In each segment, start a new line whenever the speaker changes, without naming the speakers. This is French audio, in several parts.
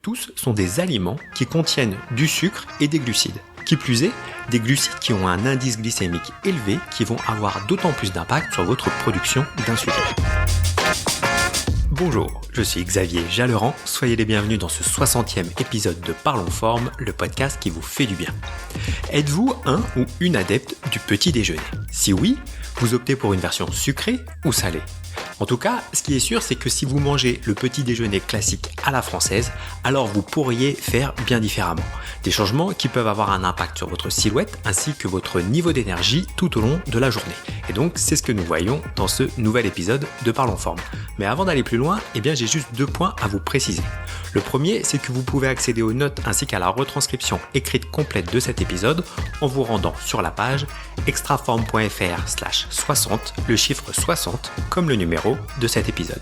Tous sont des aliments qui contiennent du sucre et des glucides. Qui plus est, des glucides qui ont un indice glycémique élevé qui vont avoir d'autant plus d'impact sur votre production d'insuline. Bonjour, je suis Xavier Jalleran, soyez les bienvenus dans ce 60e épisode de Parlons Forme, le podcast qui vous fait du bien. Êtes-vous un ou une adepte du petit déjeuner ? Si oui, vous optez pour une version sucrée ou salée ? En tout cas, ce qui est sûr, c'est que si vous mangez le petit déjeuner classique à la française, alors vous pourriez faire bien différemment. Des changements qui peuvent avoir un impact sur votre silhouette ainsi que votre niveau d'énergie tout au long de la journée. Et donc, c'est ce que nous voyons dans ce nouvel épisode de Parlons Forme. Mais avant d'aller plus loin, j'ai juste 2 points à vous préciser. Le premier, c'est que vous pouvez accéder aux notes ainsi qu'à la retranscription écrite complète de cet épisode en vous rendant sur la page extraforme.fr/60, le chiffre 60 comme le numéro de cet épisode.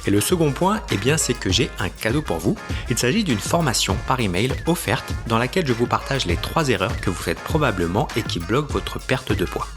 Et le second point, c'est que j'ai un cadeau pour vous. Il s'agit d'une formation par email offerte dans laquelle je vous partage les 3 erreurs que vous faites probablement et qui bloquent votre perte de poids.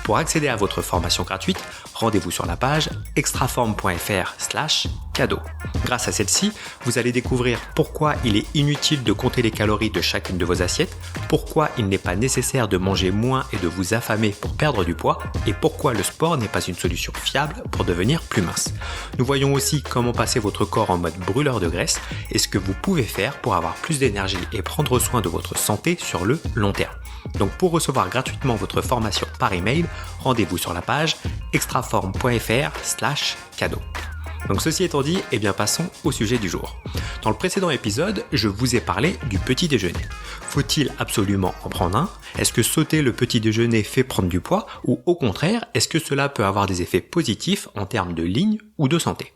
Pour accéder à votre formation gratuite, rendez-vous sur la page extraforme.fr/cadeau. Grâce à celle-ci, vous allez découvrir pourquoi il est inutile de compter les calories de chacune de vos assiettes, pourquoi il n'est pas nécessaire de manger moins et de vous affamer pour perdre du poids, et pourquoi le sport n'est pas une solution fiable pour devenir plus mince. Nous voyons aussi comment passer votre corps en mode brûleur de graisse et ce que vous pouvez faire pour avoir plus d'énergie et prendre soin de votre santé sur le long terme. Donc pour recevoir gratuitement votre formation par email, rendez-vous sur la page extraforme.fr/cadeau. Donc ceci étant dit, passons au sujet du jour. Dans le précédent épisode, je vous ai parlé du petit déjeuner. Faut-il absolument en prendre un ? Est-ce que sauter le petit déjeuner fait prendre du poids ? Ou au contraire, est-ce que cela peut avoir des effets positifs en termes de ligne ou de santé ?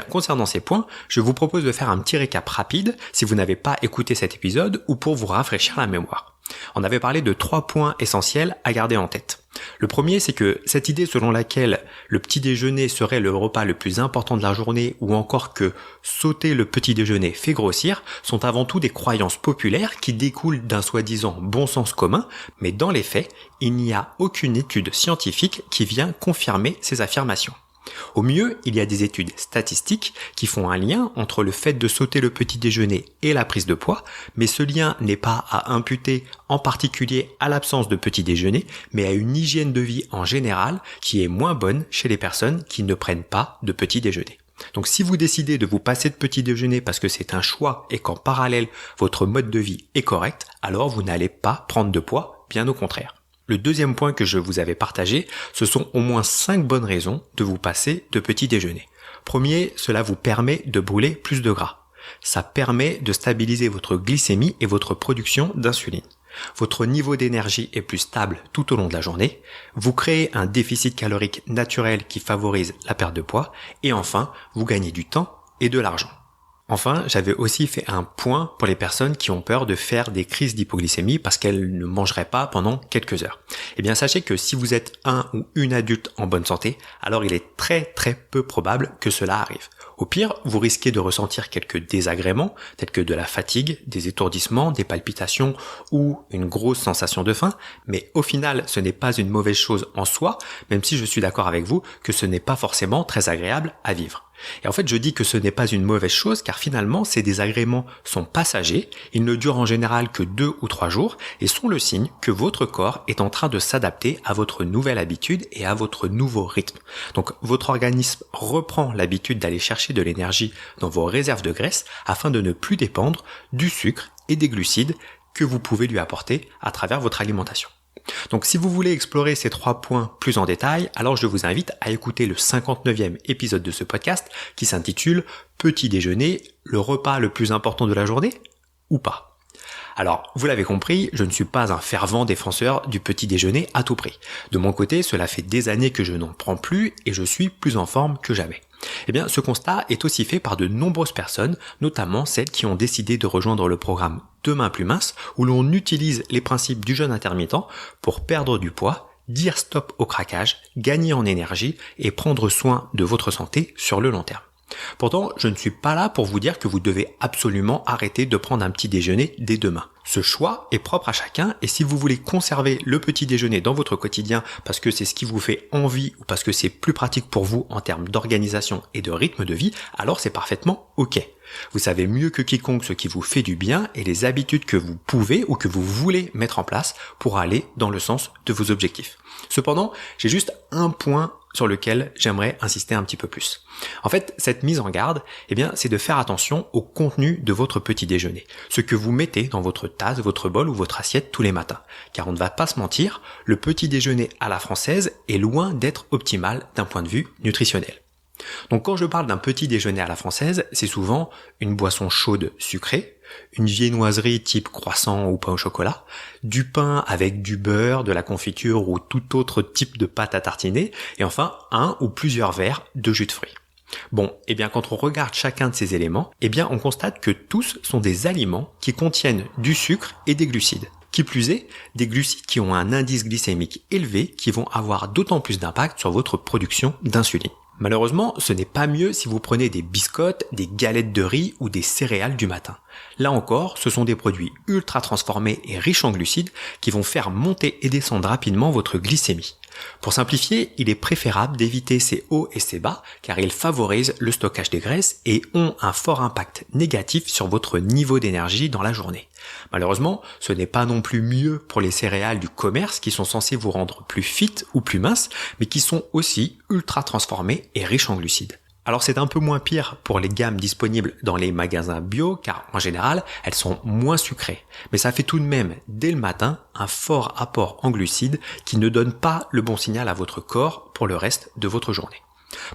Concernant ces points, je vous propose de faire un petit récap rapide si vous n'avez pas écouté cet épisode ou pour vous rafraîchir la mémoire. On avait parlé de 3 points essentiels à garder en tête. Le premier, c'est que cette idée selon laquelle le petit déjeuner serait le repas le plus important de la journée ou encore que sauter le petit déjeuner fait grossir sont avant tout des croyances populaires qui découlent d'un soi-disant bon sens commun, mais dans les faits, il n'y a aucune étude scientifique qui vient confirmer ces affirmations. Au mieux, il y a des études statistiques qui font un lien entre le fait de sauter le petit déjeuner et la prise de poids, mais ce lien n'est pas à imputer en particulier à l'absence de petit déjeuner, mais à une hygiène de vie en général qui est moins bonne chez les personnes qui ne prennent pas de petit déjeuner. Donc si vous décidez de vous passer de petit déjeuner parce que c'est un choix et qu'en parallèle votre mode de vie est correct, alors vous n'allez pas prendre de poids, bien au contraire. Le deuxième point que je vous avais partagé, ce sont au moins 5 bonnes raisons de vous passer de petit déjeuner. Premier, cela vous permet de brûler plus de gras. Ça permet de stabiliser votre glycémie et votre production d'insuline. Votre niveau d'énergie est plus stable tout au long de la journée. Vous créez un déficit calorique naturel qui favorise la perte de poids. Et enfin, vous gagnez du temps et de l'argent. Enfin, j'avais aussi fait un point pour les personnes qui ont peur de faire des crises d'hypoglycémie parce qu'elles ne mangeraient pas pendant quelques heures. Sachez que si vous êtes un ou une adulte en bonne santé, alors il est très peu probable que cela arrive. Au pire, vous risquez de ressentir quelques désagréments, tels que de la fatigue, des étourdissements, des palpitations ou une grosse sensation de faim, mais au final, ce n'est pas une mauvaise chose en soi, même si je suis d'accord avec vous que ce n'est pas forcément très agréable à vivre. Et en fait, je dis que ce n'est pas une mauvaise chose car finalement, ces désagréments sont passagers, ils ne durent en général que 2 ou 3 jours et sont le signe que votre corps est en train de s'adapter à votre nouvelle habitude et à votre nouveau rythme. Donc, votre organisme reprend l'habitude d'aller chercher de l'énergie dans vos réserves de graisse afin de ne plus dépendre du sucre et des glucides que vous pouvez lui apporter à travers votre alimentation. Donc si vous voulez explorer ces 3 points plus en détail, alors je vous invite à écouter le 59e épisode de ce podcast qui s'intitule « Petit déjeuner, le repas le plus important de la journée ou pas ?» Alors, vous l'avez compris, je ne suis pas un fervent défenseur du petit déjeuner à tout prix. De mon côté, cela fait des années que je n'en prends plus et je suis plus en forme que jamais. Ce constat est aussi fait par de nombreuses personnes, notamment celles qui ont décidé de rejoindre le programme Demain plus mince, où l'on utilise les principes du jeûne intermittent pour perdre du poids, dire stop au craquage, gagner en énergie et prendre soin de votre santé sur le long terme. Pourtant, je ne suis pas là pour vous dire que vous devez absolument arrêter de prendre un petit déjeuner dès demain. Ce choix est propre à chacun et si vous voulez conserver le petit déjeuner dans votre quotidien parce que c'est ce qui vous fait envie ou parce que c'est plus pratique pour vous en termes d'organisation et de rythme de vie, alors c'est parfaitement ok. Vous savez mieux que quiconque ce qui vous fait du bien et les habitudes que vous pouvez ou que vous voulez mettre en place pour aller dans le sens de vos objectifs. Cependant, j'ai juste un point sur lequel j'aimerais insister un petit peu plus. En fait, cette mise en garde, c'est de faire attention au contenu de votre petit déjeuner. Ce que vous mettez dans votre tasse, votre bol ou votre assiette tous les matins. Car on ne va pas se mentir, le petit déjeuner à la française est loin d'être optimal d'un point de vue nutritionnel. Donc quand je parle d'un petit déjeuner à la française, c'est souvent une boisson chaude sucrée, une viennoiserie type croissant ou pain au chocolat, du pain avec du beurre, de la confiture ou tout autre type de pâte à tartiner, et enfin un ou plusieurs verres de jus de fruits. Bon, quand on regarde chacun de ces éléments, on constate que tous sont des aliments qui contiennent du sucre et des glucides. Qui plus est, des glucides qui ont un indice glycémique élevé qui vont avoir d'autant plus d'impact sur votre production d'insuline. Malheureusement, ce n'est pas mieux si vous prenez des biscottes, des galettes de riz ou des céréales du matin. Là encore, ce sont des produits ultra transformés et riches en glucides qui vont faire monter et descendre rapidement votre glycémie. Pour simplifier, il est préférable d'éviter ces hauts et ces bas car ils favorisent le stockage des graisses et ont un fort impact négatif sur votre niveau d'énergie dans la journée. Malheureusement, ce n'est pas non plus mieux pour les céréales du commerce qui sont censées vous rendre plus fit ou plus mince, mais qui sont aussi ultra transformées et riches en glucides. Alors c'est un peu moins pire pour les gammes disponibles dans les magasins bio car en général elles sont moins sucrées. Mais ça fait tout de même dès le matin un fort apport en glucides qui ne donne pas le bon signal à votre corps pour le reste de votre journée.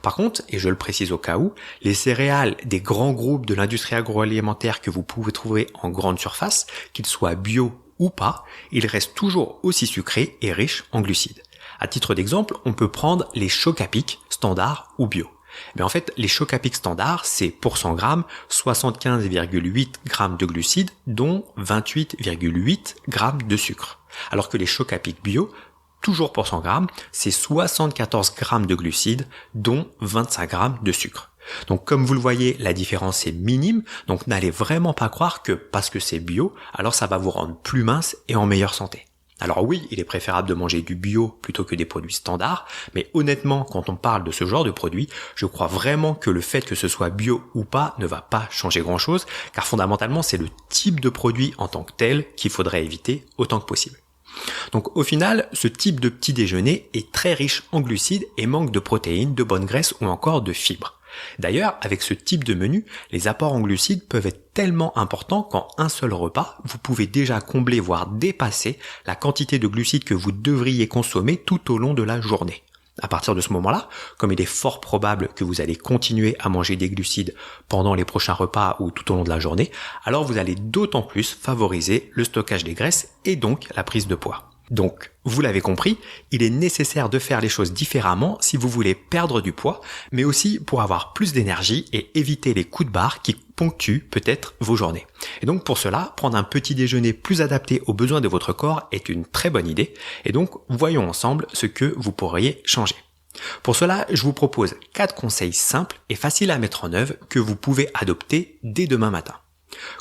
Par contre, et je le précise au cas où, les céréales des grands groupes de l'industrie agroalimentaire que vous pouvez trouver en grande surface, qu'ils soient bio ou pas, ils restent toujours aussi sucrés et riches en glucides. À titre d'exemple, on peut prendre les Choc à Pic standard ou bio. Mais en fait, les Choc à Pic standard, c'est pour 100 grammes, 75,8 grammes de glucides, dont 28,8 grammes de sucre. Alors que les Choc à Pic bio, toujours pour 100 grammes, c'est 74 grammes de glucides, dont 25 grammes de sucre. Donc comme vous le voyez, la différence est minime, donc n'allez vraiment pas croire que parce que c'est bio, alors ça va vous rendre plus mince et en meilleure santé. Alors oui, il est préférable de manger du bio plutôt que des produits standards, mais honnêtement, quand on parle de ce genre de produits, je crois vraiment que le fait que ce soit bio ou pas ne va pas changer grand-chose, car fondamentalement, c'est le type de produit en tant que tel qu'il faudrait éviter autant que possible. Donc au final, ce type de petit déjeuner est très riche en glucides et manque de protéines, de bonnes graisses ou encore de fibres. D'ailleurs, avec ce type de menu, les apports en glucides peuvent être tellement importants qu'en un seul repas, vous pouvez déjà combler voire dépasser la quantité de glucides que vous devriez consommer tout au long de la journée. À partir de ce moment-là, comme il est fort probable que vous allez continuer à manger des glucides pendant les prochains repas ou tout au long de la journée, alors vous allez d'autant plus favoriser le stockage des graisses et donc la prise de poids. Donc, vous l'avez compris, il est nécessaire de faire les choses différemment si vous voulez perdre du poids, mais aussi pour avoir plus d'énergie et éviter les coups de barre qui ponctuent peut-être vos journées. Et donc pour cela, prendre un petit déjeuner plus adapté aux besoins de votre corps est une très bonne idée. Et donc, voyons ensemble ce que vous pourriez changer. Pour cela, je vous propose 4 conseils simples et faciles à mettre en œuvre que vous pouvez adopter dès demain matin.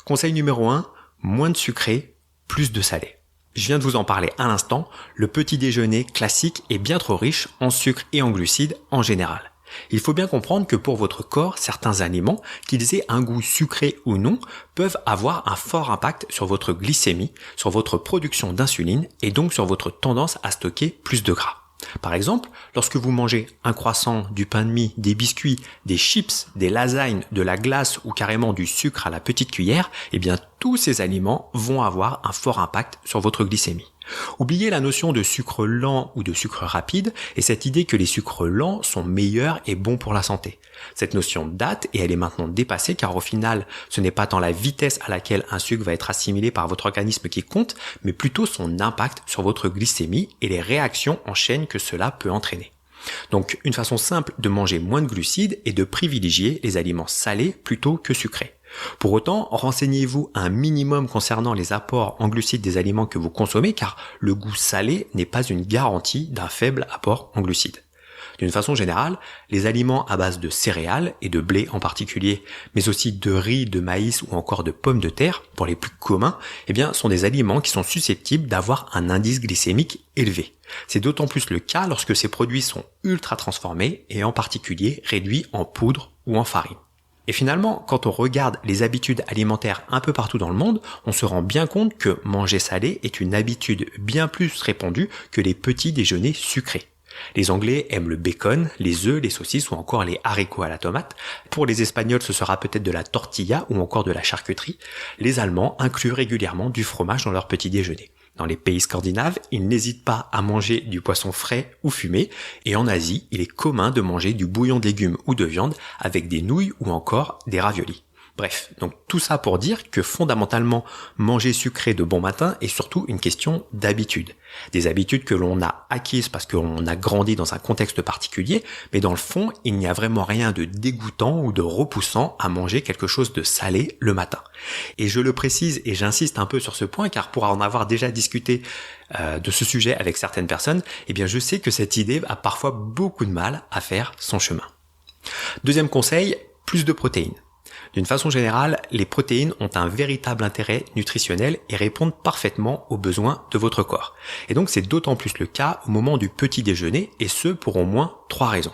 Conseil numéro 1, moins de sucré, plus de salé. Je viens de vous en parler à l'instant, le petit déjeuner classique est bien trop riche en sucre et en glucides en général. Il faut bien comprendre que pour votre corps, certains aliments, qu'ils aient un goût sucré ou non, peuvent avoir un fort impact sur votre glycémie, sur votre production d'insuline et donc sur votre tendance à stocker plus de gras. Par exemple, lorsque vous mangez un croissant, du pain de mie, des biscuits, des chips, des lasagnes, de la glace ou carrément du sucre à la petite cuillère, tous ces aliments vont avoir un fort impact sur votre glycémie. Oubliez la notion de sucre lent ou de sucre rapide et cette idée que les sucres lents sont meilleurs et bons pour la santé. Cette notion date et elle est maintenant dépassée car au final, ce n'est pas tant la vitesse à laquelle un sucre va être assimilé par votre organisme qui compte, mais plutôt son impact sur votre glycémie et les réactions en chaîne que cela peut entraîner. Donc, une façon simple de manger moins de glucides est de privilégier les aliments salés plutôt que sucrés. Pour autant, renseignez-vous un minimum concernant les apports en glucides des aliments que vous consommez car le goût salé n'est pas une garantie d'un faible apport en glucides. D'une façon générale, les aliments à base de céréales et de blé en particulier, mais aussi de riz, de maïs ou encore de pommes de terre, pour les plus communs, sont des aliments qui sont susceptibles d'avoir un indice glycémique élevé. C'est d'autant plus le cas lorsque ces produits sont ultra transformés et en particulier réduits en poudre ou en farine. Et finalement, quand on regarde les habitudes alimentaires un peu partout dans le monde, on se rend bien compte que manger salé est une habitude bien plus répandue que les petits déjeuners sucrés. Les Anglais aiment le bacon, les œufs, les saucisses ou encore les haricots à la tomate. Pour les Espagnols, ce sera peut-être de la tortilla ou encore de la charcuterie. Les Allemands incluent régulièrement du fromage dans leur petit déjeuner. Dans les pays scandinaves, ils n'hésitent pas à manger du poisson frais ou fumé, et en Asie, il est commun de manger du bouillon de légumes ou de viande avec des nouilles ou encore des raviolis. Bref, donc tout ça pour dire que fondamentalement, manger sucré de bon matin est surtout une question d'habitude. Des habitudes que l'on a acquises parce qu'on a grandi dans un contexte particulier, mais dans le fond, il n'y a vraiment rien de dégoûtant ou de repoussant à manger quelque chose de salé le matin. Et je le précise et j'insiste un peu sur ce point car pour en avoir déjà discuté de ce sujet avec certaines personnes, je sais que cette idée a parfois beaucoup de mal à faire son chemin. Deuxième conseil, plus de protéines. D'une façon générale, les protéines ont un véritable intérêt nutritionnel et répondent parfaitement aux besoins de votre corps. Et donc c'est d'autant plus le cas au moment du petit déjeuner, et ce pour au moins 3 raisons.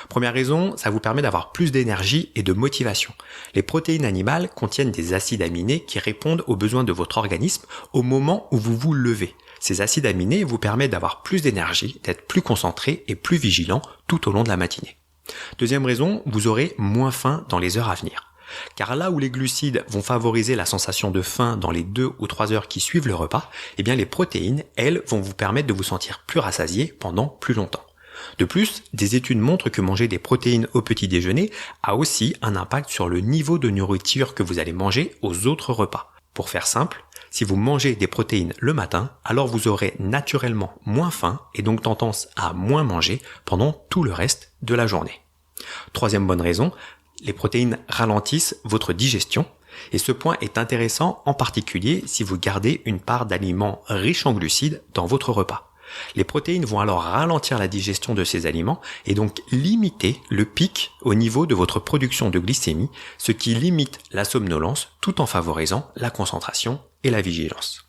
Première raison, ça vous permet d'avoir plus d'énergie et de motivation. Les protéines animales contiennent des acides aminés qui répondent aux besoins de votre organisme au moment où vous vous levez. Ces acides aminés vous permettent d'avoir plus d'énergie, d'être plus concentré et plus vigilant tout au long de la matinée. Deuxième raison, vous aurez moins faim dans les heures à venir. Car là où les glucides vont favoriser la sensation de faim dans les 2 ou 3 heures qui suivent le repas, les protéines, elles, vont vous permettre de vous sentir plus rassasié pendant plus longtemps. De plus, des études montrent que manger des protéines au petit déjeuner a aussi un impact sur le niveau de nourriture que vous allez manger aux autres repas. Pour faire simple, si vous mangez des protéines le matin, alors vous aurez naturellement moins faim et donc tendance à moins manger pendant tout le reste de la journée. Troisième bonne raison, les protéines ralentissent votre digestion et ce point est intéressant en particulier si vous gardez une part d'aliments riches en glucides dans votre repas. Les protéines vont alors ralentir la digestion de ces aliments et donc limiter le pic au niveau de votre production de glycémie, ce qui limite la somnolence tout en favorisant la concentration et la vigilance.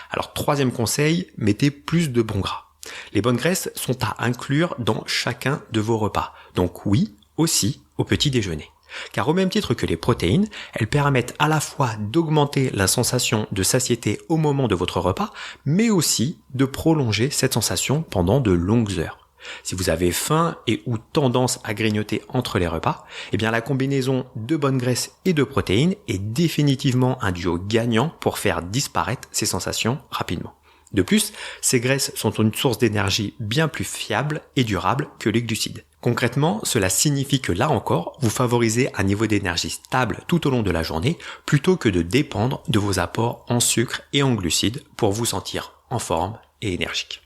Alors troisième conseil, mettez plus de bons gras. Les bonnes graisses sont à inclure dans chacun de vos repas. Donc oui, aussi au petit déjeuner. Car au même titre que les protéines, elles permettent à la fois d'augmenter la sensation de satiété au moment de votre repas, mais aussi de prolonger cette sensation pendant de longues heures. Si vous avez faim et ou tendance à grignoter entre les repas, la combinaison de bonnes graisses et de protéines est définitivement un duo gagnant pour faire disparaître ces sensations rapidement. De plus, ces graisses sont une source d'énergie bien plus fiable et durable que les glucides. Concrètement, cela signifie que là encore, vous favorisez un niveau d'énergie stable tout au long de la journée plutôt que de dépendre de vos apports en sucre et en glucides pour vous sentir en forme et énergique.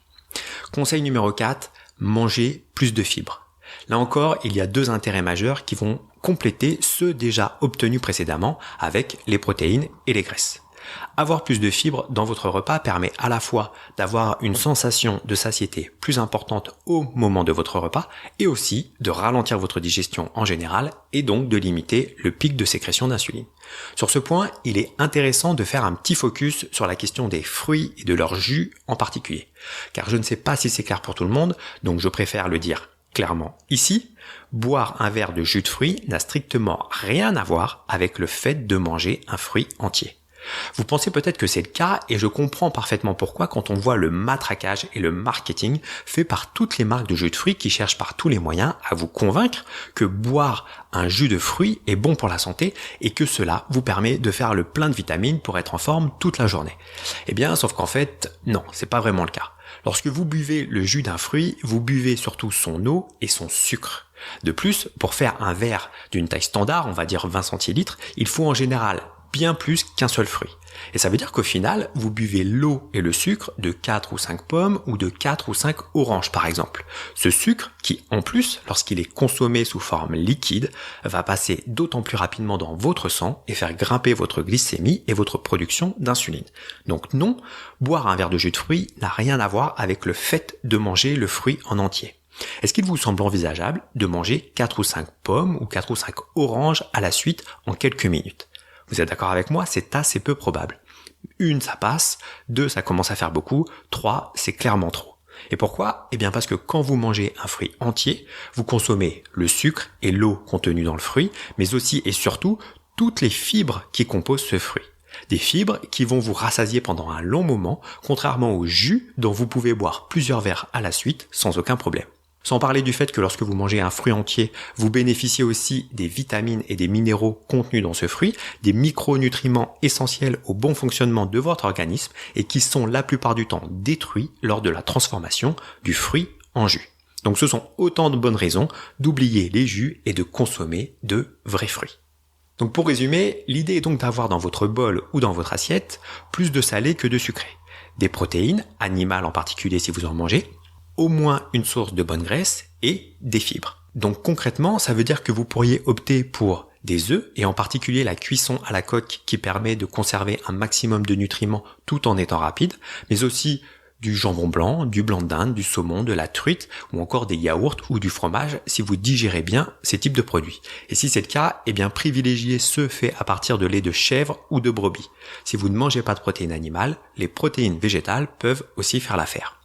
Conseil numéro 4, mangez plus de fibres. Là encore, il y a 2 intérêts majeurs qui vont compléter ceux déjà obtenus précédemment avec les protéines et les graisses. Avoir plus de fibres dans votre repas permet à la fois d'avoir une sensation de satiété plus importante au moment de votre repas et aussi de ralentir votre digestion en général et donc de limiter le pic de sécrétion d'insuline. Sur ce point, il est intéressant de faire un petit focus sur la question des fruits et de leur jus en particulier. Car je ne sais pas si c'est clair pour tout le monde, donc je préfère le dire clairement ici. Boire un verre de jus de fruits n'a strictement rien à voir avec le fait de manger un fruit entier. Vous pensez peut-être que c'est le cas et je comprends parfaitement pourquoi quand on voit le matraquage et le marketing fait par toutes les marques de jus de fruits qui cherchent par tous les moyens à vous convaincre que boire un jus de fruits est bon pour la santé et que cela vous permet de faire le plein de vitamines pour être en forme toute la journée. Sauf qu'en fait, non, c'est pas vraiment le cas. Lorsque vous buvez le jus d'un fruit, vous buvez surtout son eau et son sucre. De plus, pour faire un verre d'une taille standard, on va dire 20 centilitres, il faut en général bien plus qu'un seul fruit. Et ça veut dire qu'au final, vous buvez l'eau et le sucre de 4 ou 5 pommes ou de 4 ou 5 oranges par exemple. Ce sucre qui, en plus, lorsqu'il est consommé sous forme liquide, va passer d'autant plus rapidement dans votre sang et faire grimper votre glycémie et votre production d'insuline. Donc non, boire un verre de jus de fruits n'a rien à voir avec le fait de manger le fruit en entier. Est-ce qu'il vous semble envisageable de manger 4 ou 5 pommes ou 4 ou 5 oranges à la suite en quelques minutes? Vous êtes d'accord avec moi? C'est assez peu probable. 1, ça passe. 2, ça commence à faire beaucoup. 3, c'est clairement trop. Et pourquoi? Eh bien parce que quand vous mangez un fruit entier, vous consommez le sucre et l'eau contenus dans le fruit, mais aussi et surtout toutes les fibres qui composent ce fruit. Des fibres qui vont vous rassasier pendant un long moment, contrairement au jus dont vous pouvez boire plusieurs verres à la suite sans aucun problème. Sans parler du fait que lorsque vous mangez un fruit entier, vous bénéficiez aussi des vitamines et des minéraux contenus dans ce fruit, des micronutriments essentiels au bon fonctionnement de votre organisme et qui sont la plupart du temps détruits lors de la transformation du fruit en jus. Donc ce sont autant de bonnes raisons d'oublier les jus et de consommer de vrais fruits. Donc pour résumer, l'idée est donc d'avoir dans votre bol ou dans votre assiette plus de salé que de sucré. Des protéines, animales en particulier si vous en mangez, au moins une source de bonne graisse et des fibres. Donc concrètement, ça veut dire que vous pourriez opter pour des œufs et en particulier la cuisson à la coque qui permet de conserver un maximum de nutriments tout en étant rapide, mais aussi du jambon blanc, du blanc de dinde, du saumon, de la truite ou encore des yaourts ou du fromage si vous digérez bien ces types de produits. Et si c'est le cas, eh bien privilégiez ceux faits à partir de lait de chèvre ou de brebis. Si vous ne mangez pas de protéines animales, les protéines végétales peuvent aussi faire l'affaire.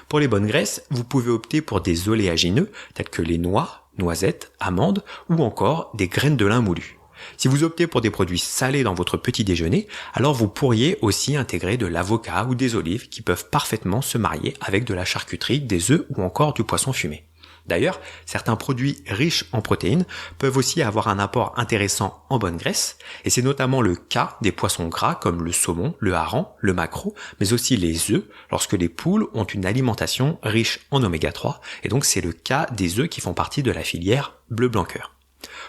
Pour les bonnes graisses, vous pouvez opter pour des oléagineux tels que les noix, noisettes, amandes ou encore des graines de lin moulues. Si vous optez pour des produits salés dans votre petit déjeuner, alors vous pourriez aussi intégrer de l'avocat ou des olives qui peuvent parfaitement se marier avec de la charcuterie, des œufs ou encore du poisson fumé. D'ailleurs, certains produits riches en protéines peuvent aussi avoir un apport intéressant en bonne graisse, et c'est notamment le cas des poissons gras comme le saumon, le hareng, le maquereau, mais aussi les œufs, lorsque les poules ont une alimentation riche en oméga 3, et donc c'est le cas des œufs qui font partie de la filière bleu-blanc-cœur.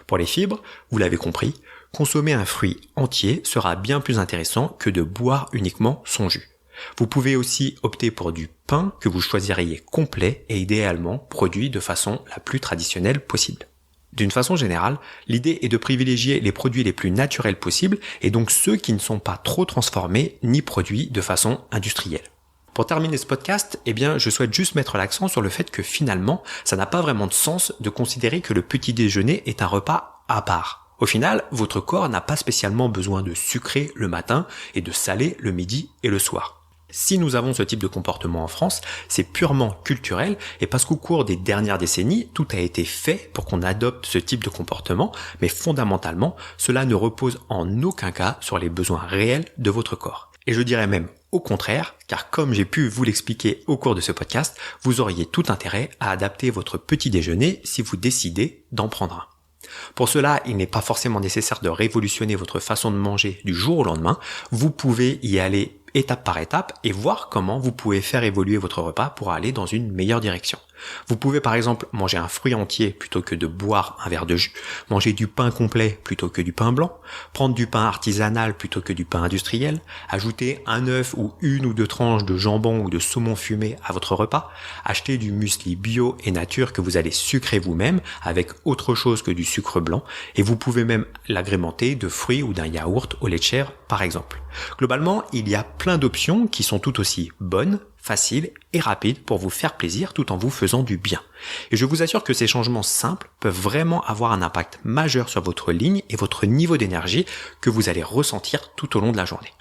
Pour les fibres, vous l'avez compris, consommer un fruit entier sera bien plus intéressant que de boire uniquement son jus. Vous pouvez aussi opter pour du pain que vous choisiriez complet et idéalement produit de façon la plus traditionnelle possible. D'une façon générale, l'idée est de privilégier les produits les plus naturels possibles et donc ceux qui ne sont pas trop transformés ni produits de façon industrielle. Pour terminer ce podcast, je souhaite juste mettre l'accent sur le fait que finalement, ça n'a pas vraiment de sens de considérer que le petit déjeuner est un repas à part. Au final, votre corps n'a pas spécialement besoin de sucrer le matin et de saler le midi et le soir. Si nous avons ce type de comportement en France, c'est purement culturel et parce qu'au cours des dernières décennies, tout a été fait pour qu'on adopte ce type de comportement, mais fondamentalement, cela ne repose en aucun cas sur les besoins réels de votre corps. Et je dirais même au contraire, car comme j'ai pu vous l'expliquer au cours de ce podcast, vous auriez tout intérêt à adapter votre petit déjeuner si vous décidez d'en prendre un. Pour cela, il n'est pas forcément nécessaire de révolutionner votre façon de manger du jour au lendemain, vous pouvez y aller étape par étape et voir comment vous pouvez faire évoluer votre repas pour aller dans une meilleure direction. Vous pouvez par exemple manger un fruit entier plutôt que de boire un verre de jus, manger du pain complet plutôt que du pain blanc, prendre du pain artisanal plutôt que du pain industriel, ajouter un œuf ou une ou deux tranches de jambon ou de saumon fumé à votre repas, acheter du muesli bio et nature que vous allez sucrer vous-même avec autre chose que du sucre blanc et vous pouvez même l'agrémenter de fruits ou d'un yaourt au lait de chèvre par exemple. Globalement, il y a plein d'options qui sont tout aussi bonnes, faciles et rapides pour vous faire plaisir tout en vous faisant du bien. Et je vous assure que ces changements simples peuvent vraiment avoir un impact majeur sur votre ligne et votre niveau d'énergie que vous allez ressentir tout au long de la journée.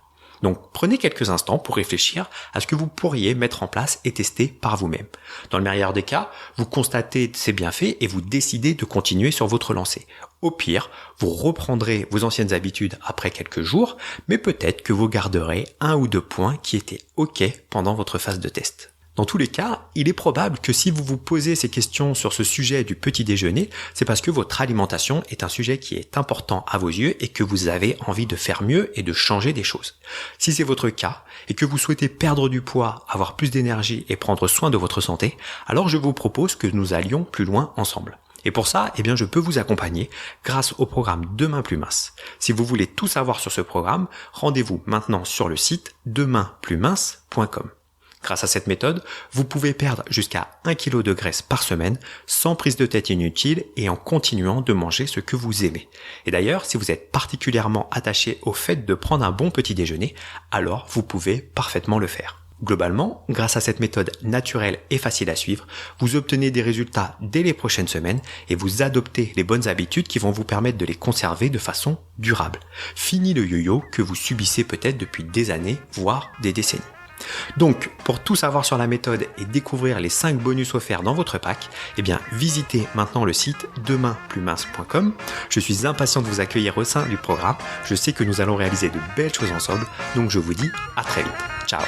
Donc prenez quelques instants pour réfléchir à ce que vous pourriez mettre en place et tester par vous-même. Dans le meilleur des cas, vous constatez ces bienfaits et vous décidez de continuer sur votre lancée. Au pire, vous reprendrez vos anciennes habitudes après quelques jours, mais peut-être que vous garderez 1 ou 2 points qui étaient OK pendant votre phase de test. Dans tous les cas, il est probable que si vous vous posez ces questions sur ce sujet du petit déjeuner, c'est parce que votre alimentation est un sujet qui est important à vos yeux et que vous avez envie de faire mieux et de changer des choses. Si c'est votre cas et que vous souhaitez perdre du poids, avoir plus d'énergie et prendre soin de votre santé, alors je vous propose que nous allions plus loin ensemble. Et pour ça, je peux vous accompagner grâce au programme Demain plus mince. Si vous voulez tout savoir sur ce programme, rendez-vous maintenant sur le site demainplusmince.com. Grâce à cette méthode, vous pouvez perdre jusqu'à 1 kg de graisse par semaine sans prise de tête inutile et en continuant de manger ce que vous aimez. Et d'ailleurs, si vous êtes particulièrement attaché au fait de prendre un bon petit déjeuner, alors vous pouvez parfaitement le faire. Globalement, grâce à cette méthode naturelle et facile à suivre, vous obtenez des résultats dès les prochaines semaines et vous adoptez les bonnes habitudes qui vont vous permettre de les conserver de façon durable. Fini le yo-yo que vous subissez peut-être depuis des années, voire des décennies. Donc, pour tout savoir sur la méthode et découvrir les 5 bonus offerts dans votre pack, visitez maintenant le site demainplusmince.com. Je suis impatient de vous accueillir au sein du programme. Je sais que nous allons réaliser de belles choses ensemble, donc je vous dis à très vite. Ciao.